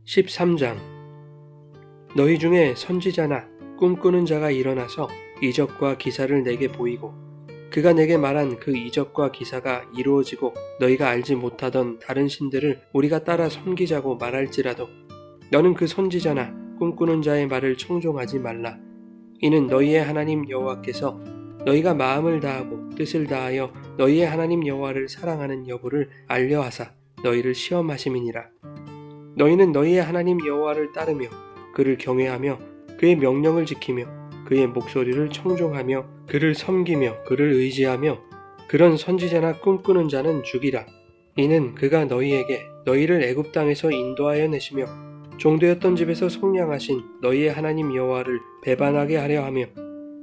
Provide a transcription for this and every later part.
13장. 너희 중에 선지자나 꿈꾸는 자가 일어나서 이적과 기사를 내게 보이고 그가 내게 말한 그 이적과 기사가 이루어지고 너희가 알지 못하던 다른 신들을 우리가 따라 섬기자고 말할지라도 너는 그 선지자나 꿈꾸는 자의 말을 청종하지 말라. 이는 너희의 하나님 여호와께서 너희가 마음을 다하고 뜻을 다하여 너희의 하나님 여호와를 사랑하는 여부를 알려하사 너희를 시험하심이니라. 너희는 너희의 하나님 여호와를 따르며 그를 경외하며 그의 명령을 지키며 그의 목소리를 청종하며 그를 섬기며 그를 의지하며 그런 선지자나 꿈꾸는 자는 죽이라. 이는 그가 너희에게 너희를 애굽 땅에서 인도하여 내시며 종되었던 집에서 속량하신 너희의 하나님 여호와를 배반하게 하려 하며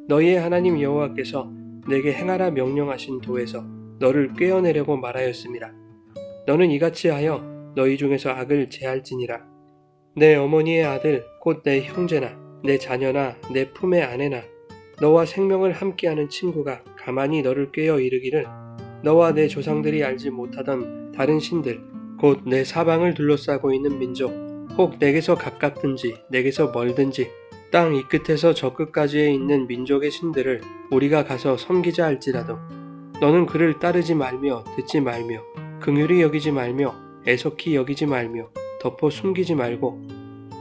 너희의 하나님 여호와께서 내게 행하라 명령하신 도에서 너를 꿰어내려고 말하였습니다. 너는 이같이 하여 너희 중에서 악을 제할지니라. 내 어머니의 아들 곧 내 형제나 내 자녀나 내 품의 아내나 너와 생명을 함께하는 친구가 가만히 너를 꿰어 이르기를 너와 내 조상들이 알지 못하던 다른 신들 곧 내 사방을 둘러싸고 있는 민족 혹 내게서 가깝든지 내게서 멀든지 땅 이 끝에서 저 끝까지에 있는 민족의 신들을 우리가 가서 섬기자 할지라도 너는 그를 따르지 말며 듣지 말며 긍휼히 여기지 말며 애석히 여기지 말며 덮어 숨기지 말고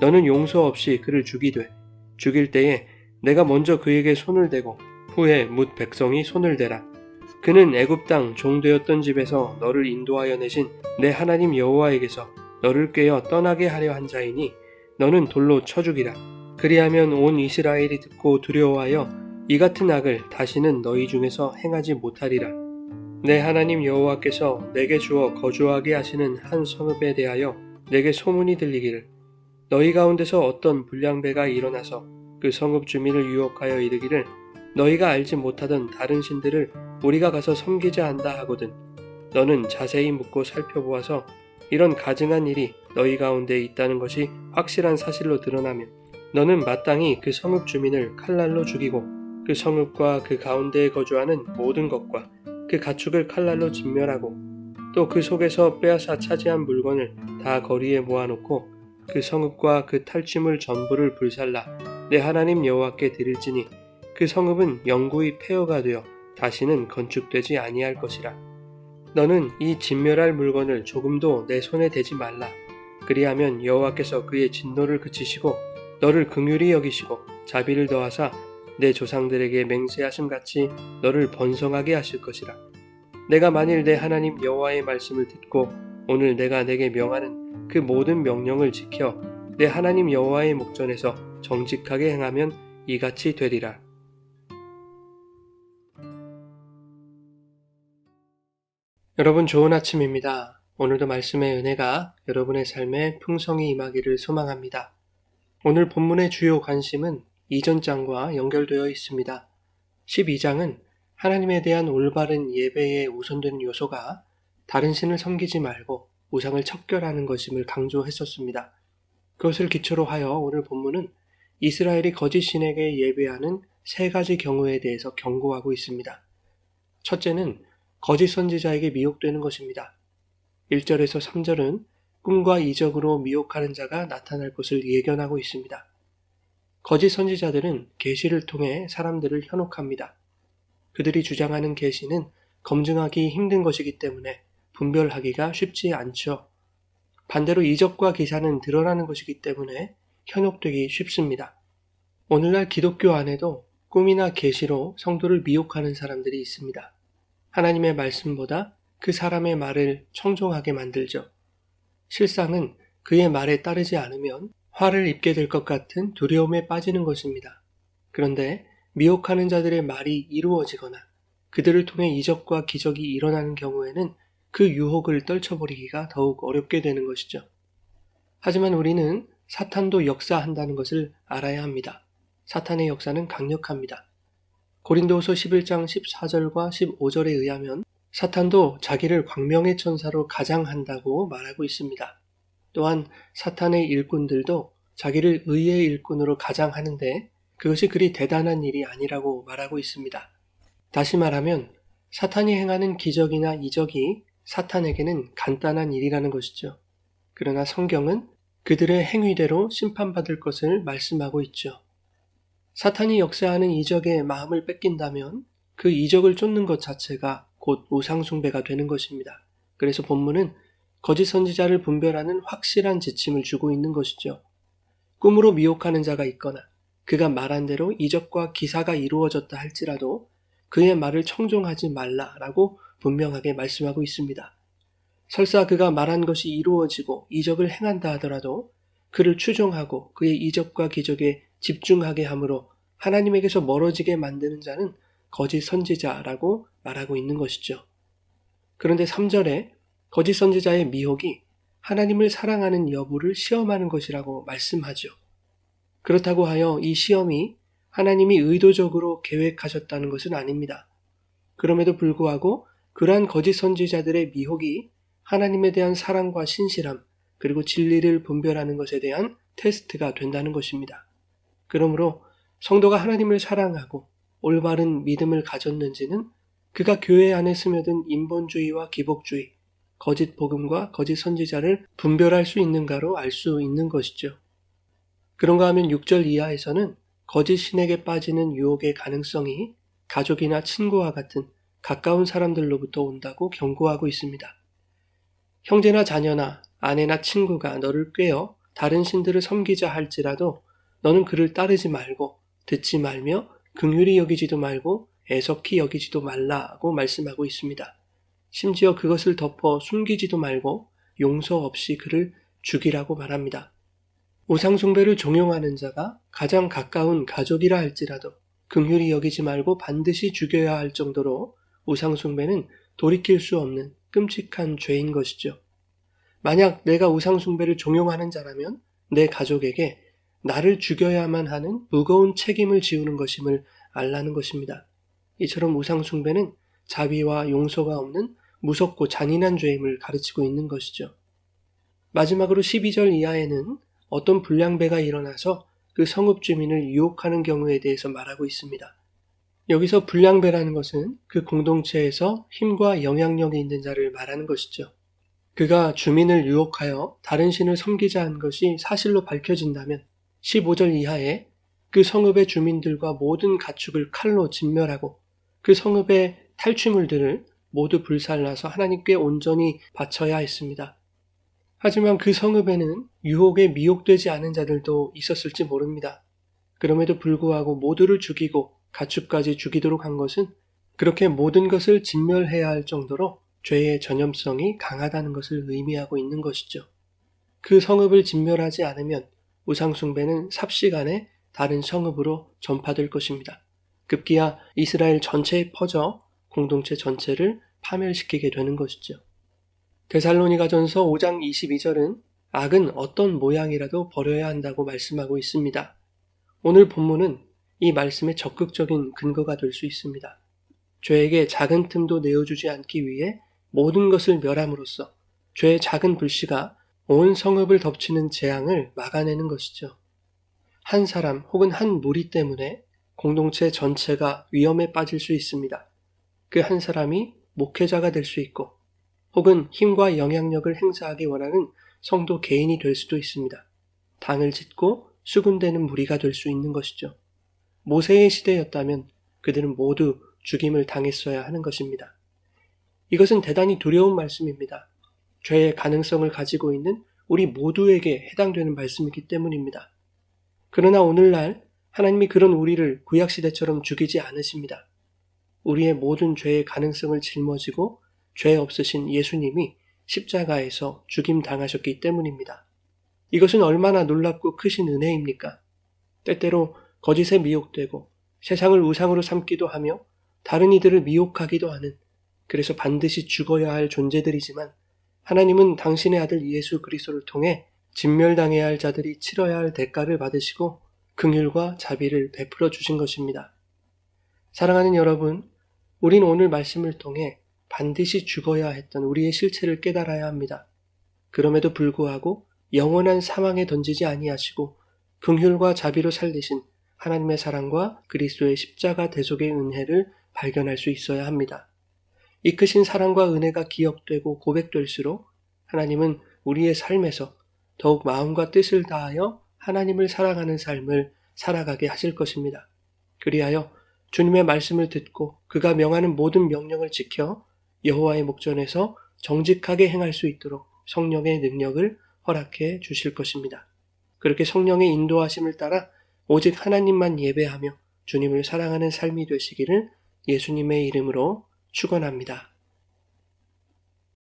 너는 용서 없이 그를 죽이되 죽일 때에 내가 먼저 그에게 손을 대고 후에 뭇 백성이 손을 대라. 그는 애굽 땅 종되었던 집에서 너를 인도하여 내신 내 하나님 여호와에게서 너를 꿰어 떠나게 하려 한 자이니 너는 돌로 쳐 죽이라. 그리하면 온 이스라엘이 듣고 두려워하여 이 같은 악을 다시는 너희 중에서 행하지 못하리라. 내 하나님 여호와께서 내게 주어 거주하게 하시는 한 성읍에 대하여 내게 소문이 들리기를 너희 가운데서 어떤 불량배가 일어나서 그 성읍 주민을 유혹하여 이르기를 너희가 알지 못하던 다른 신들을 우리가 가서 섬기자 한다 하거든. 너는 자세히 묻고 살펴보아서 이런 가증한 일이 너희 가운데 있다는 것이 확실한 사실로 드러나면 너는 마땅히 그 성읍 주민을 칼날로 죽이고 그 성읍과 그 가운데에 거주하는 모든 것과 그 가축을 칼날로 진멸하고 또 그 속에서 빼앗아 차지한 물건을 다 거리에 모아놓고 그 성읍과 그 탈취물 전부를 불살라 내 하나님 여호와께 드릴지니 그 성읍은 영구히 폐허가 되어 다시는 건축되지 아니할 것이라. 너는 이 진멸할 물건을 조금도 내 손에 대지 말라. 그리하면 여호와께서 그의 진노를 그치시고 너를 긍휼히 여기시고 자비를 더하사 내 조상들에게 맹세하심 같이 너를 번성하게 하실 것이라. 내가 만일 내 하나님 여호와의 말씀을 듣고 오늘 내가 내게 명하는 그 모든 명령을 지켜 내 하나님 여호와의 목전에서 정직하게 행하면 이같이 되리라. 여러분 좋은 아침입니다. 오늘도 말씀의 은혜가 여러분의 삶에 풍성히 임하기를 소망합니다. 오늘 본문의 주요 관심은 이전 장과 연결되어 있습니다. 12장은 하나님에 대한 올바른 예배의 우선된 요소가 다른 신을 섬기지 말고 우상을 척결하는 것임을 강조했었습니다. 그것을 기초로 하여 오늘 본문은 이스라엘이 거짓 신에게 예배하는 세 가지 경우에 대해서 경고하고 있습니다. 첫째는 거짓 선지자에게 미혹되는 것입니다. 1절에서 3절은 꿈과 이적으로 미혹하는 자가 나타날 것을 예견하고 있습니다. 거짓 선지자들은 계시를 통해 사람들을 현혹합니다. 그들이 주장하는 계시는 검증하기 힘든 것이기 때문에 분별하기가 쉽지 않죠. 반대로 이적과 기사는 드러나는 것이기 때문에 현혹되기 쉽습니다. 오늘날 기독교 안에도 꿈이나 계시로 성도를 미혹하는 사람들이 있습니다. 하나님의 말씀보다 그 사람의 말을 청종하게 만들죠. 실상은 그의 말에 따르지 않으면 화를 입게 될 것 같은 두려움에 빠지는 것입니다. 그런데 미혹하는 자들의 말이 이루어지거나 그들을 통해 이적과 기적이 일어나는 경우에는 그 유혹을 떨쳐버리기가 더욱 어렵게 되는 것이죠. 하지만 우리는 사탄도 역사한다는 것을 알아야 합니다. 사탄의 역사는 강력합니다. 고린도후서 11장 14절과 15절에 의하면 사탄도 자기를 광명의 천사로 가장한다고 말하고 있습니다. 또한 사탄의 일꾼들도 자기를 의의 일꾼으로 가장하는데 그것이 그리 대단한 일이 아니라고 말하고 있습니다. 다시 말하면 사탄이 행하는 기적이나 이적이 사탄에게는 간단한 일이라는 것이죠. 그러나 성경은 그들의 행위대로 심판받을 것을 말씀하고 있죠. 사탄이 역사하는 이적의 마음을 뺏긴다면 그 이적을 쫓는 것 자체가 곧 우상숭배가 되는 것입니다. 그래서 본문은 거짓 선지자를 분별하는 확실한 지침을 주고 있는 것이죠. 꿈으로 미혹하는 자가 있거나 그가 말한 대로 이적과 기사가 이루어졌다 할지라도 그의 말을 청종하지 말라라고 분명하게 말씀하고 있습니다. 설사 그가 말한 것이 이루어지고 이적을 행한다 하더라도 그를 추종하고 그의 이적과 기적에 집중하게 함으로 하나님에게서 멀어지게 만드는 자는 거짓 선지자라고 말하고 있는 것이죠. 그런데 3절에 거짓 선지자의 미혹이 하나님을 사랑하는 여부를 시험하는 것이라고 말씀하죠. 그렇다고 하여 이 시험이 하나님이 의도적으로 계획하셨다는 것은 아닙니다. 그럼에도 불구하고 그러한 거짓 선지자들의 미혹이 하나님에 대한 사랑과 신실함 그리고 진리를 분별하는 것에 대한 테스트가 된다는 것입니다. 그러므로 성도가 하나님을 사랑하고 올바른 믿음을 가졌는지는 그가 교회 안에 스며든 인본주의와 기복주의, 거짓 복음과 거짓 선지자를 분별할 수 있는가로 알 수 있는 것이죠. 그런가 하면 6절 이하에서는 거짓 신에게 빠지는 유혹의 가능성이 가족이나 친구와 같은 가까운 사람들로부터 온다고 경고하고 있습니다. 형제나 자녀나 아내나 친구가 너를 꾀어 다른 신들을 섬기자 할지라도 너는 그를 따르지 말고 듣지 말며 긍휼히 여기지도 말고 애석히 여기지도 말라고 말씀하고 있습니다. 심지어 그것을 덮어 숨기지도 말고 용서 없이 그를 죽이라고 말합니다. 우상숭배를 종용하는 자가 가장 가까운 가족이라 할지라도 긍휼히 여기지 말고 반드시 죽여야 할 정도로 우상숭배는 돌이킬 수 없는 끔찍한 죄인 것이죠. 만약 내가 우상숭배를 종용하는 자라면 내 가족에게 나를 죽여야만 하는 무거운 책임을 지우는 것임을 알라는 것입니다. 이처럼 우상숭배는 자비와 용서가 없는 무섭고 잔인한 죄임을 가르치고 있는 것이죠. 마지막으로 12절 이하에는 어떤 불량배가 일어나서 그 성읍 주민을 유혹하는 경우에 대해서 말하고 있습니다. 여기서 불량배라는 것은 그 공동체에서 힘과 영향력이 있는 자를 말하는 것이죠. 그가 주민을 유혹하여 다른 신을 섬기자 한 것이 사실로 밝혀진다면 15절 이하에 그 성읍의 주민들과 모든 가축을 칼로 진멸하고 그 성읍의 탈취물들을 모두 불살라서 하나님께 온전히 바쳐야 했습니다. 하지만 그 성읍에는 유혹에 미혹되지 않은 자들도 있었을지 모릅니다. 그럼에도 불구하고 모두를 죽이고 가축까지 죽이도록 한 것은 그렇게 모든 것을 진멸해야 할 정도로 죄의 전염성이 강하다는 것을 의미하고 있는 것이죠. 그 성읍을 진멸하지 않으면 우상숭배는 삽시간에 다른 성읍으로 전파될 것입니다. 급기야 이스라엘 전체에 퍼져 공동체 전체를 파멸시키게 되는 것이죠. 데살로니가전서 5장 22절은 악은 어떤 모양이라도 버려야 한다고 말씀하고 있습니다. 오늘 본문은 이 말씀의 적극적인 근거가 될 수 있습니다. 죄에게 작은 틈도 내어주지 않기 위해 모든 것을 멸함으로써 죄의 작은 불씨가 온 성읍을 덮치는 재앙을 막아내는 것이죠. 한 사람 혹은 한 무리 때문에 공동체 전체가 위험에 빠질 수 있습니다. 그 한 사람이 목회자가 될 수 있고 혹은 힘과 영향력을 행사하기 원하는 성도 개인이 될 수도 있습니다. 당을 짓고 수군대는 무리가 될 수 있는 것이죠. 모세의 시대였다면 그들은 모두 죽임을 당했어야 하는 것입니다. 이것은 대단히 두려운 말씀입니다. 죄의 가능성을 가지고 있는 우리 모두에게 해당되는 말씀이기 때문입니다. 그러나 오늘날 하나님이 그런 우리를 구약시대처럼 죽이지 않으십니다. 우리의 모든 죄의 가능성을 짊어지고 죄 없으신 예수님이 십자가에서 죽임 당하셨기 때문입니다. 이것은 얼마나 놀랍고 크신 은혜입니까? 때때로 거짓에 미혹되고 세상을 우상으로 삼기도 하며 다른 이들을 미혹하기도 하는 그래서 반드시 죽어야 할 존재들이지만 하나님은 당신의 아들 예수 그리스도를 통해 진멸당해야 할 자들이 치러야 할 대가를 받으시고 긍휼과 자비를 베풀어 주신 것입니다. 사랑하는 여러분, 우린 오늘 말씀을 통해 반드시 죽어야 했던 우리의 실체를 깨달아야 합니다. 그럼에도 불구하고 영원한 사망에 던지지 아니하시고 긍휼과 자비로 살리신 하나님의 사랑과 그리스도의 십자가 대속의 은혜를 발견할 수 있어야 합니다. 이 크신 사랑과 은혜가 기억되고 고백될수록 하나님은 우리의 삶에서 더욱 마음과 뜻을 다하여 하나님을 사랑하는 삶을 살아가게 하실 것입니다. 그리하여 주님의 말씀을 듣고 그가 명하는 모든 명령을 지켜 여호와의 목전에서 정직하게 행할 수 있도록 성령의 능력을 허락해 주실 것입니다. 그렇게 성령의 인도하심을 따라 오직 하나님만 예배하며 주님을 사랑하는 삶이 되시기를 예수님의 이름으로 축원합니다.